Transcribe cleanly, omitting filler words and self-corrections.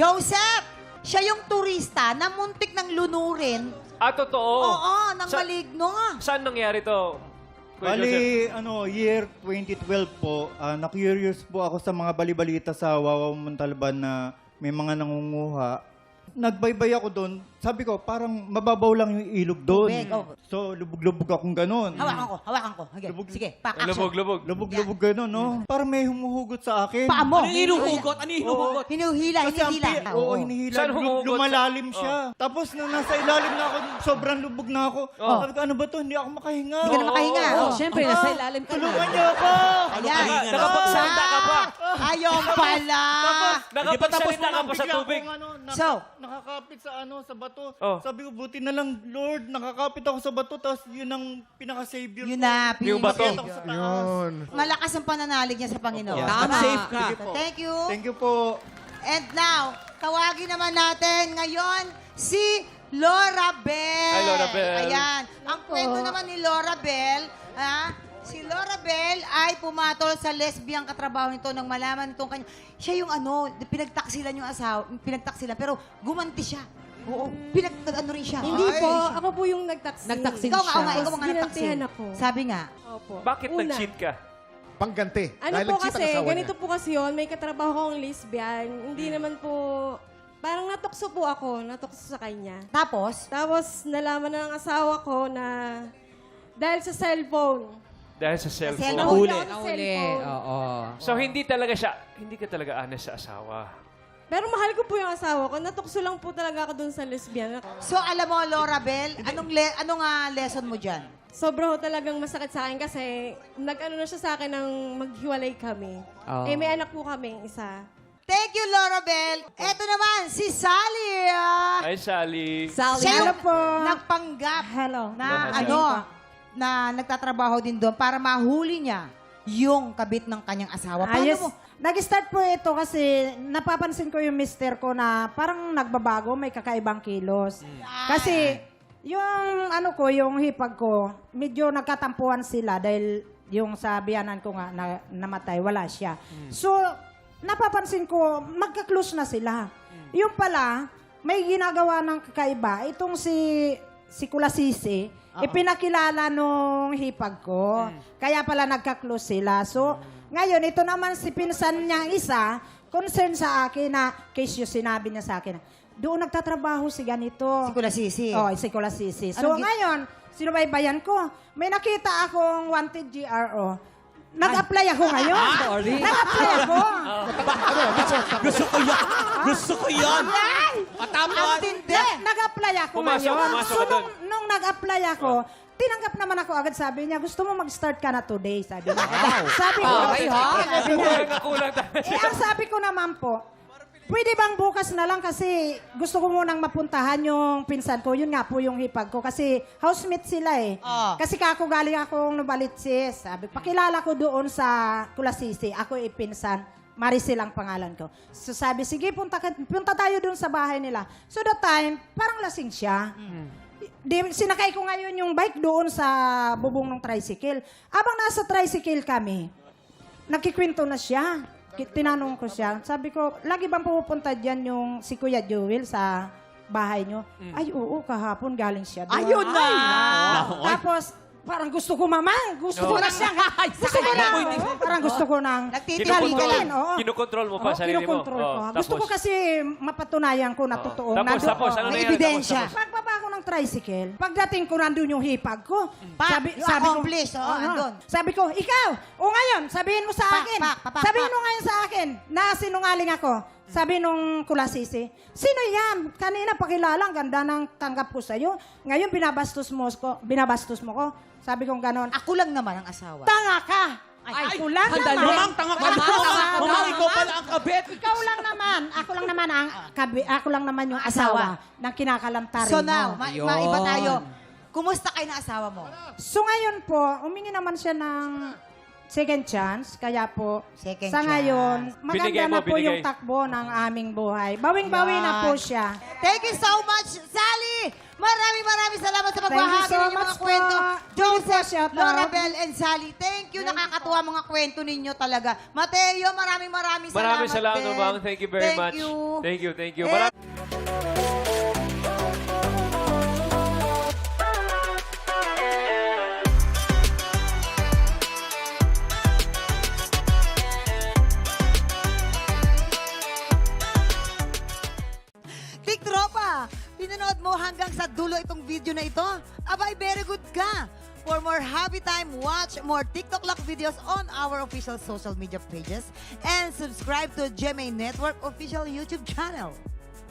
Joseph! Siya yung turista na muntik ng lunurin. Totoo. Oo, ng maligno nga. Saan nangyari to? Kuya Joseph? Bali, year 2012 po, na-curious po ako sa mga balibalita sa Wawaw Montalban na may mga nangunguha. Nagbaybay ako doon. Sabi ko, parang mababaw lang yung ilog doon. Tubig, oh. So, lubog-lubog akong ganun. Hawakan ko. Okay. Sige, pack action. Lubog-lubog. Lubog-lubog ganun, no? Parang may humuhugot sa akin. Paa mo. Ano yung hinuhugot? Ano yung hinuhugot? Hinuhila, Kasi ang hinihila. oo, hinihila. Saan humuhugot? Lumalalim siya. Tapos nung nasa ilalim na ako, sobrang lubog na ako. Oh. Sabi ko, ano ba to? Hindi ako makahinga. Hindi ka na makahinga. Oo, Oh. Siyempre, nasa ilalim ka na. Tulungan niyo ako! Ayan. Nakapagsalita ka pa. Ayun pala. Nakapagsalita ka pa sa Bigla tubig. akong, So? nakakapit sa bato. Oh. Sabi ko, buti na lang, Lord, nakakapit ako sa bato, tapos yun ang pinaka-savior Yun ko. na, Yung bato. Nakita ko sa taas. Malakas ang pananalig niya sa Panginoon. Yeah. Tama. Safe ka. Sige po. Thank you. Thank you po. And now, tawagin naman natin ngayon si Laura Bell. Hi, Laura Bell. Ayan. Ang kwento naman ni Laura Bell, si Laura Bell ay pumatol sa lesbiang katrabaho nito nang malaman nitong kanya. Siya yung pinagtaksilan yung asawa, pinagtaksilan, pero gumanti siya. Oo, rin siya. Hindi po, ako po yung nagtaksi. Nagtaksin Ikaw nga, siya. ikaw nga Ginantihan nagtaksil. ako. Sabi nga, Opo. Bakit Una, nag-cheat ka? Pangganti. Ano Dahil po nag-cheat ang kasi, asawa ganito niya. po kasi yun, may katrabaho akong lesbian. Hindi naman po, parang natukso po ako, natukso sa kanya. tapos, Tapos nalaman na ng asawa ko na dahil sa cellphone. Dahil sa cellphone. cellphone. Nahuli Nahuli. ako sa cellphone. Oo. So, hindi ka talaga honest sa asawa. Pero mahal ko po yung asawa ko. Natukso lang po talaga ako dun sa lesbian. so alam mo, Laura Bell, anong lesson mo dyan? Sobra ho talagang masakit sa akin kasi nag-ano na siya sa akin ng maghiwalay kami. Oh. Eh, may anak po kaming isa. Thank you, Laura Bell. Eto naman, si Sally. Ay, Sally. Sally. Siya yung po. nagpanggap na Hello. na nagtatrabaho din doon para mahuli niya yung kabit ng kanyang asawa. Paano Ayos. mo? Nag-start po ito kasi napapansin ko yung mister ko na parang nagbabago, may kakaibang kilos. Kasi yung yung hipag ko, medyo nagkatampuan sila dahil yung sa biyanan ko nga namatay, wala siya. So, napapansin ko, magka-close na sila. Yung pala, may ginagawa ng kakaiba. Itong si Kulasisi, ipinakilala nung hipag ko. Kaya pala nagka-close sila. So, ngayon, ito naman si pinsan niyang isa, concern sa akin na, case yung sinabi niya sa akin, doon nagtatrabaho si ganito. Si Kulasisi. Oh, si Kulasisi. So, Anong ngayon, sinubaybayan ko. May nakita akong wanted GRO. Nag-apply ako ngayon. Sorry. Nag-apply ako. Gusto ko yan. Gusto ko yan. Matama. Ang tindi. Nag-apply ako Pumasok ngayon. ka So, doon. nung nag-apply ako, tinanggap naman ako agad. Sabi niya, gusto mo mag-start ka na today. Sabi niya. Sabi ko, Okay, ha? Parang nakulang tayo. ang sabi ko naman po, pwede bang bukas na lang kasi gusto ko munang mapuntahan yung pinsan ko. Yun nga po yung hipag ko kasi housemate sila eh. Oh. Kasi kako galing akong Nubalitsis. Sabi, pakilala ko doon sa Kulasisi. Ako pinsan. Maricel ang pangalan ko. So sabi, sige, punta tayo doon sa bahay nila. So that time, parang lasing siya. Sinakay ko ngayon yung bike doon sa bubong ng tricycle. Abang nasa tricycle kami, nagkikwento na siya. Tinanong ko siya. Sabi ko, lagi bang pupunta dyan yung si Kuya Joel sa bahay nyo? Ay, oo, kahapon galing siya doon. Ayun na! Tapos, parang gusto ko mamang. Gusto ko na siya. Gusto ko na. Parang gusto ko nang Nagtitipid-tipid. oo. Kinokontrol mo pa Oo, sarili mo. kinokontrol ko. Oh, Gusto ko tapos? kasi mapatunayan ko na totoo. Tapos, ano May nangyari? ebidensya. Tapos. Pagbaba ko ng tricycle, pagdating ko nandun yung hipag ko. Yung accomplice, andun. Sabi ko, ikaw, o ngayon, sabihin mo sa Pak, akin. pak, pak, Sabihin pak. mo ngayon sa akin na sinungaling ako. Sabi nung Kulasisi, sino yan? Kanina pakilala, ang ganda ng tanggap ko sa'yo. Ngayon binabastos mo ko. Sabi kong ganon, Ako lang naman ang asawa. tanga ka! Ay, ako lang Sandali. naman. Mamang, tanga ka. Mamang, ikaw pala ang kabit. Ikaw lang naman. Ako lang naman yung asawa ng kinakalantarin So mo. now, Ayun. maiba tayo. Kumusta kayo ng asawa mo? So ngayon po, humingi naman siya ng second chance. Kaya po, Second sa chance. ngayon, maganda Binigay mo, na po binigay. yung takbo ng aming buhay. Bawing-bawi na po siya. Thank you so much, Sally! Maraming salamat sa Thank you pagbahagi so ng mga much po. kwento. Pwede po, Joseph, shout out. Lorabel, and Sally. Thank you. Nakakatuwa mga kwento ninyo talaga. Mateo, maraming salamat. Maraming salamat, din. Ma'am. Thank you very much. Thank you. Thank you. Eh, Big Tropa, pinanood mo hanggang sa dulo itong video na ito? Abay, very good ka! For more happy time, watch more TikTok Lock videos on our official social media pages and subscribe to GMA Network official YouTube channel.